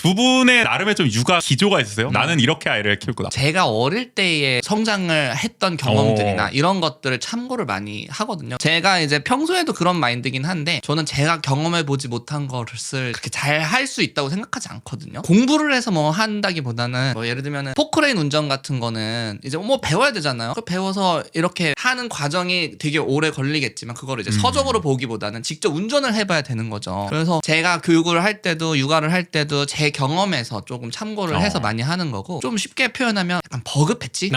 두 분의 나름의 좀 육아 기조가 있으세요? 나는 이렇게 아이를 키울 거다. 제가 어릴 때에 성장을 했던 경험들이나 이런 것들을 참고를 많이 하거든요. 제가 이제 평소에도 그런 마인드긴 한데 저는 제가 경험해보지 못한 것을 그렇게 잘 할 수 있다고 생각하지 않거든요. 공부를 해서 뭐 한다기보다는 뭐 예를 들면은 포크레인 운전 같은 거는 이제 뭐 배워야 되잖아요. 그 배워서 이렇게 하는 과정이 되게 오래 걸리겠지만 그거를 이제 서적으로 보기보다는 직접 운전을 해봐야 되는 거죠. 그래서 제가 교육을 할 때도 육아를 할 때도 제 경험에서 조금 참고를 해서 많이 하는 거고 좀 쉽게 표현하면 약간 버급했지?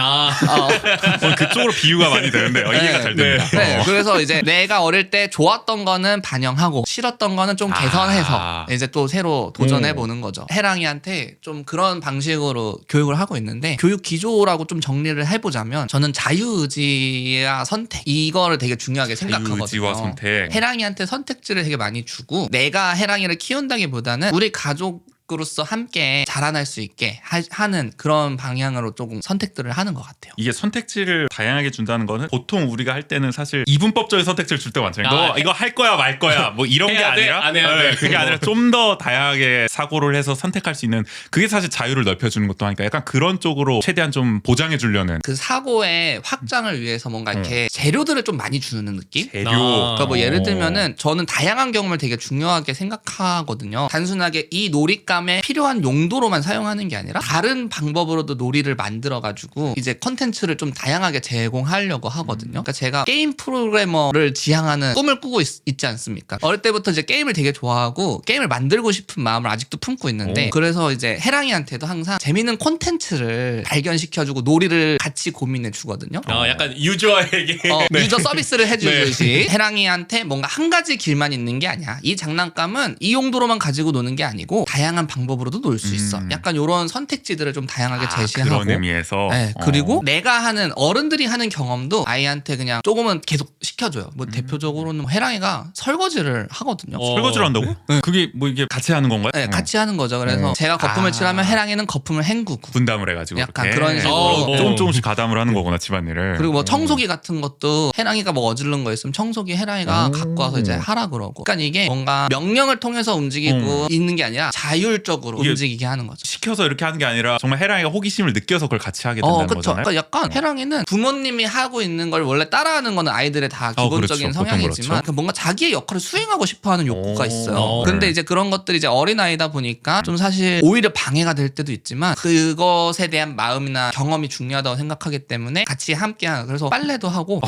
그쪽으로 비유가 많이 되는데 이해가 잘 됩니다. 네, 그래서 이제 내가 어릴 때 좋았던 거는 반영하고 싫었던 거는 좀 개선해서 이제 또 새로 도전해 보는 거죠. 해랑이한테 좀 그런 방식으로 교육을 하고 있는데 교육 기조라고 좀 정리를 해보자면 저는 자유의지와 선택 이거를 되게 중요하게 생각하거든요. 자유의지와 선택. 해랑이한테 선택지를 되게 많이 주고 내가 해랑이를 키운다기보다는 우리 가족으로서 함께 자라날 수 있게 하는 그런 방향으로 조금 선택들을 하는 것 같아요. 이게 선택지를 다양하게 준다는 거는 보통 우리가 할 때는 사실 이분법적인 선택지를 줄 때가 많잖아요. 너 이거 할 거야 말 거야 뭐 이런 게 아니라 안 해야 돼. 그게 아니라 좀 더 다양하게 사고를 해서 선택할 수 있는 그게 사실 자유를 넓혀주는 것도 하니까 약간 그런 쪽으로 최대한 좀 보장해 주려는 그 사고의 확장을 위해서 뭔가 이렇게 재료들을 좀 많이 주는 느낌? 재료. 그러니까 뭐 예를 들면은 저는 다양한 경험을 되게 중요하게 생각하거든요. 단순하게 이 놀잇감에 필요한 용도로만 사용하는 게 아니라 다른 방법으로도 놀이를 만들어가지고 이제 컨텐츠를 좀 다양하게 제공하려고 하거든요. 그러니까 제가 게임 프로그래머를 지향하는 꿈을 꾸고 있지 않습니까? 어릴 때부터 이제 게임을 되게 좋아하고 게임을 만들고 싶은 마음을 아직도 품고 있는데 그래서 이제 해랑이한테도 항상 재밌는 콘텐츠를 발견시켜주고 놀이를 같이 고민해 주거든요. 약간 유저에게 유저 서비스를 해주듯이 해랑이한테 뭔가 한 가지 길만 있는 게 아니야. 이 장난감은 이 용도로만 가지고 노는 게 아니고 다양한 방법으로도 놀 수 있어. 약간 이런 선택지들을 좀 다양하게 제시하고 그런 의미에서 네, 그리고 내가 하는 어른들이 하는 경험도 아이한테 그냥 조금은 계속 시켜줘요. 뭐 대표적으로는 뭐 해랑이가 설거지를 하거든요. 설거지를 한다고? 그게 뭐 이게 같이 하는 건가요? 네, 같이 하는 거죠. 그래서 제가 거품을 칠하면 해랑이는 거품을 헹구고 분담을 해가지고 약간 그렇게. 그런 식으로 조금씩 가담을 하는 거구나 집안일을. 그리고 뭐 청소기 같은 것도 해랑이가 뭐 어지른 거 있으면 청소기 해랑이가 갖고 와서 이제 하라 그러고. 그러니까 이게 뭔가 명령을 통해서 움직이고 있는 게 아니라 자율적으로 움직이게 하는 거죠. 시켜서 이렇게 하는 게 아니라 정말 해랑이가 호기심을 느껴서 그걸 같이 하게 된다는 그렇죠. 거잖아요. 그러니까 약간 해랑이는 부모님이 하고 있는 걸 원래 따라하는 거는 아이들의 다 기본적인 그렇죠. 성향이지만 그렇죠. 뭔가 자기의 역할을 수행하고 싶어하는 욕구가 있어요. 근데 이제 그런 것들이 이제 어린 아이다 보니까 좀 사실 오히려 방해가 될 때도 있지만 그것에 대한 마음이나 경험이 중요하다고 생각하기 때문에 같이 함께하는. 그래서 빨래도 하고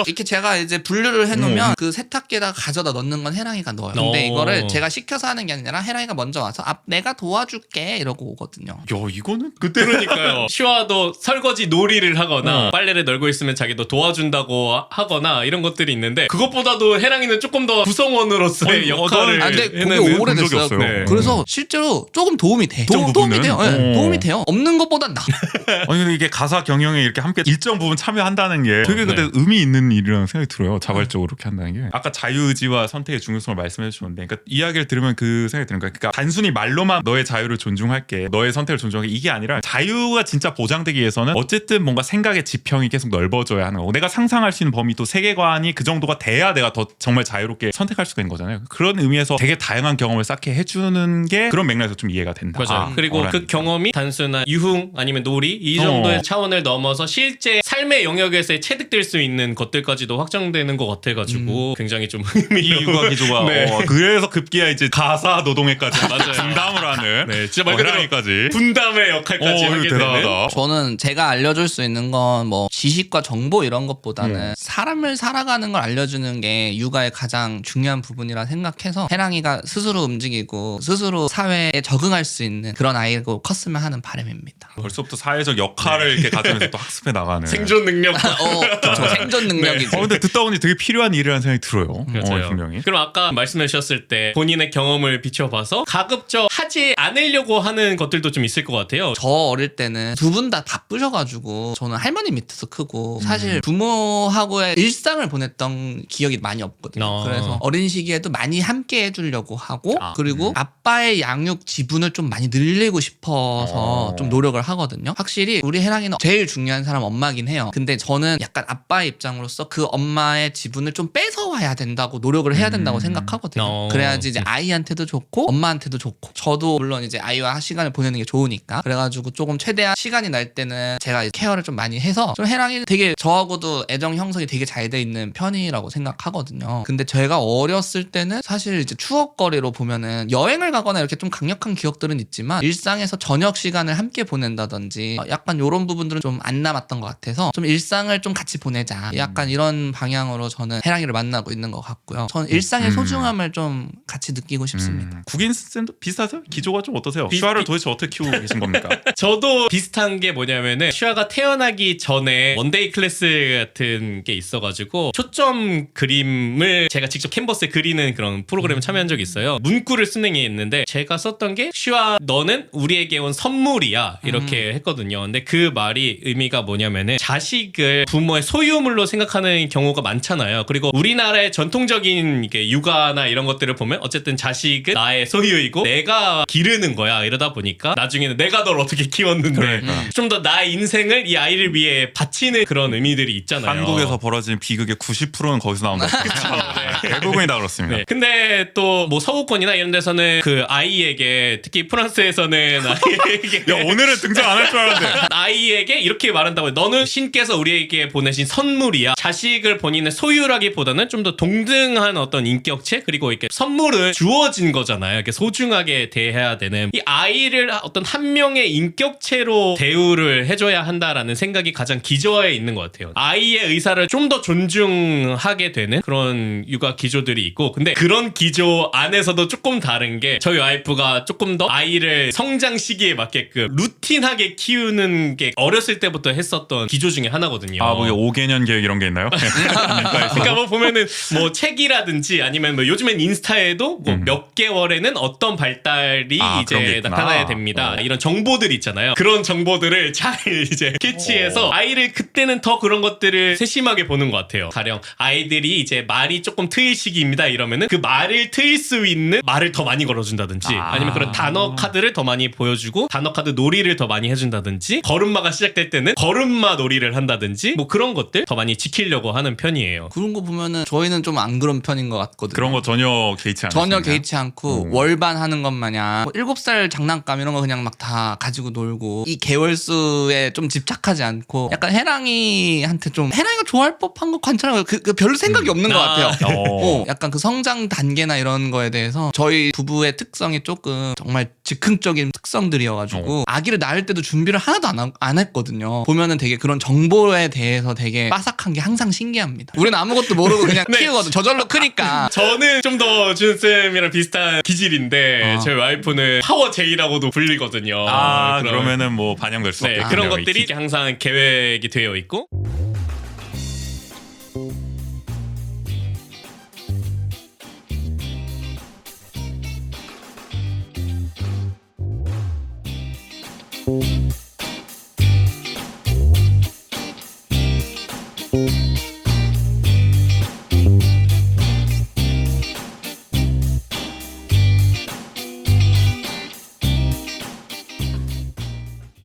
이렇게 제가 이제 분류를 해놓으면 그 세탁기에다가 가져다 넣는 건 해랑이가 넣어요. 근데 이거를 제가 시켜서 하는 게 아니라 해랑이가 먼저 와서 내가 도와줄게 이러고 오거든요. 야 이거는 그러니까요. 시와도 설거지 놀이를 하거나 빨래를 널고 있으면 자기도 도와준다고 하거나 이런 것들이 있는데 그것보다도 해랑이는 조금 더 구성원으로서의 역할을 근데 그게 해내는 오래됐어요. 없어요. 네. 그래서 실제로 조금 도움이 돼. 일정 도움이 부분은? 돼요. 네, 도움이 돼요. 없는 것보단 나. 아니 근데 이게 가사 경영에 이렇게 함께 일정 부분 참여한다는 게 되게 근데 의미 있는 일이라는 생각이 들어요. 자발적으로 그렇게 한다는 게. 아까 자유의지와 선택의 중요성을 말씀해 주셨는데 그러니까 이야기를 들으면 그 생각이 드는 거예요. 그러니까 단순히 말로만 너의 자유를 존중할게, 너의 선택을 존중할게 이게 아니라 자유가 진짜 보장되기 위해서는 어쨌든 뭔가 생각의 지평이 계속 넓어져야 하는 거고 내가 상상할 수 있는 범위 또 세계관이 그 정도가 돼야 내가 더 정말 자유롭게 선택할 수가 있는 거잖아요. 그런 의미에서 되게 다양한 경험을 쌓게 해주는 게 그런 맥락에서 좀 이해가 된다. 맞아요. 그리고 그 경험이 단순한 유흥 아니면 놀이 이 정도의 차원을 넘어서 실제 삶의 영역에서 체득될 수 있는 것들까지도 확장되는 것 같아가지고 굉장히 좀 이 육아 기조가 그래서 급기야 이제 가사 노동에까지 분담을 하는 진짜 말 그대로 해랑이까지 분담의 역할까지 하게 대단하다. 되는. 저는 제가 알려줄 수 있는 건 뭐 지식과 정보 이런 것보다는 사람을 살아가는 걸 알려주는 게 육아의 가장 중요한 부분이라 생각해서 해랑이가 스스로 움직이고 스스로 사회에 적응할 수 있는 그런 아이로 컸으면 하는 바람입니다. 벌써부터 사회적 역할을 이렇게 가지면서 또 학습해 나가는 생존 능력. 그렇죠. 생존 능력이죠. 근데 듣다 보니 되게 필요한 일이라는 생각이 들어요. 맞아요. 분명히. 그럼 아까 말씀해 주셨을 때 본인의 경험을 비춰봐서 가급적 하지 않으려고 해주려고 하는 것들도 좀 있을 것 같아요. 저 어릴 때는 두 분 다 바쁘셔가지고 저는 할머니 밑에서 크고 사실 부모하고의 일상을 보냈던 기억이 많이 없거든요. 그래서 어린 시기에도 많이 함께 해주려고 하고 그리고 아빠의 양육 지분을 좀 많이 늘리고 싶어서 좀 노력을 하거든요. 확실히 우리 혜랑이는 제일 중요한 사람 엄마긴 해요. 근데 저는 약간 아빠의 입장으로서 그 엄마의 지분을 좀 뺏어와야 된다고 노력을 해야 된다고 생각하거든요. 그래야지 이제 아이한테도 좋고 엄마한테도 좋고 저도 물론 이제 아이와 시간을 보내는 게 좋으니까 그래가지고 조금 최대한 시간이 날 때는 제가 케어를 좀 많이 해서 좀 혜랑이 되게 저하고도 애정 형성이 되게 잘 돼 있는 편이라고 생각하거든요. 근데 제가 어렸을 때는 사실 이제 추억거리로 보면은 여행을 가거나 이렇게 좀 강력한 기억들은 있지만 일상에서 저녁 시간을 함께 보낸다든지 약간 이런 부분들은 좀 안 남았던 것 같아서 좀 일상을 좀 같이 보내자 약간 이런 방향으로 저는 혜랑이를 만나고 있는 것 같고요. 저는 일상의 소중함을 좀 같이 느끼고 싶습니다. 국인 쌤도 비슷하세요? 기조가 좀 어떠세요? 슈아를 도대체 어떻게 키우고 계신 겁니까? 저도 비슷한 게 뭐냐면은 슈아가 태어나기 전에 원데이 클래스 같은 게 있어가지고 초점 그림을 제가 직접 캔버스에 그리는 그런 프로그램에 참여한 적이 있어요. 문구를 쓰는 게 있는데 제가 썼던 게 슈아 너는 우리에게 온 선물이야 이렇게 했거든요. 근데 그 말이 의미가 뭐냐면은 자식을 부모의 소유물로 생각하는 경우가 많잖아요. 그리고 우리나라의 전통적인 이게 육아나 이런 것들을 보면 어쨌든 자식은 나의 소유이고 내가 기르는 거야. 이러다 보니까 나중에는 내가 널 어떻게 키웠는데 좀 더 나의 인생을 이 아이를 위해 바치는 그런 의미들이 있잖아요. 한국에서 벌어진 비극의 90%는 거기서 나온다. 대부분이 다 그렇습니다. 네. 근데 또 뭐 서구권이나 이런 데서는 그 아이에게 특히 프랑스에서는 아이에게 야, 오늘은 등장 안 할 줄 알았는데. 아이에게 이렇게 말한다고 해요. 너는 신께서 우리에게 보내신 선물이야. 자식을 본인의 소유라기보다는 좀 더 동등한 어떤 인격체 그리고 이렇게 선물을 주어진 거잖아요. 이렇게 소중하게 대해야 되는 이 아이를 어떤 한 명의 인격체로 대우를 해줘야 한다라는 생각이 가장 기저에 있는 것 같아요. 아이의 의사를 좀 더 존중하게 되는 그런 육아 기조들이 있고 근데 그런 기조 안에서도 조금 다른 게 저희 와이프가 조금 더 아이를 성장 시기에 맞게끔 루틴하게 키우는 게 어렸을 때부터 했었던 기조 중에 하나거든요. 아, 뭐 5개년 계획 이런 게 있나요? 그러니까 뭐 보면은 뭐 책이라든지 아니면 뭐 요즘엔 인스타에도 뭐 몇 개월에는 어떤 발달이 그런 게 이제 있구나. 나타나야 됩니다. 이런 정보들이 있잖아요. 그런 정보들을 잘 이제 캐치해서 아이를 그때는 더 그런 것들을 세심하게 보는 것 같아요. 가령 아이들이 이제 말이 조금 트일 시기입니다 이러면은 그 말을 트일 수 있는 말을 더 많이 걸어준다든지 아니면 그런 단어 카드를 더 많이 보여주고 단어 카드 놀이를 더 많이 해준다든지 걸음마가 시작될 때는 걸음마 놀이를 한다든지 뭐 그런 것들 더 많이 지키려고 하는 편이에요. 그런 거 보면은 저희는 좀 안 그런 편인 것 같거든요. 그런 거 전혀 개의치 않으시나요? 전혀 개의치 않고 월반 하는 것 마냥 뭐 7살 장난감 이런 거 그냥 막 다 가지고 놀고 이 개월수에 좀 집착하지 않고 약간 혜랑이한테 좀 혜랑이가 좋아할 법한 거 관찰하고 그 별로 생각이 없는 것 같아요. 약간 그 성장 단계나 이런 거에 대해서 저희 부부의 특성이 조금 정말 즉흥적인 특성들이어가지고 아기를 낳을 때도 준비를 하나도 안 했거든요. 보면은 되게 그런 정보에 대해서 되게 빠삭한 게 항상 신기합니다. 우리는 아무것도 모르고 그냥 키우거든. 저절로 크니까. 저는 좀 더 준쌤이랑 비슷한 기질인데 저희 와이프는 파워 J라고도 불리거든요. 그러면은 뭐 반영될 수 없겠군요. 그런 것들이 항상 계획이 되어 있고 you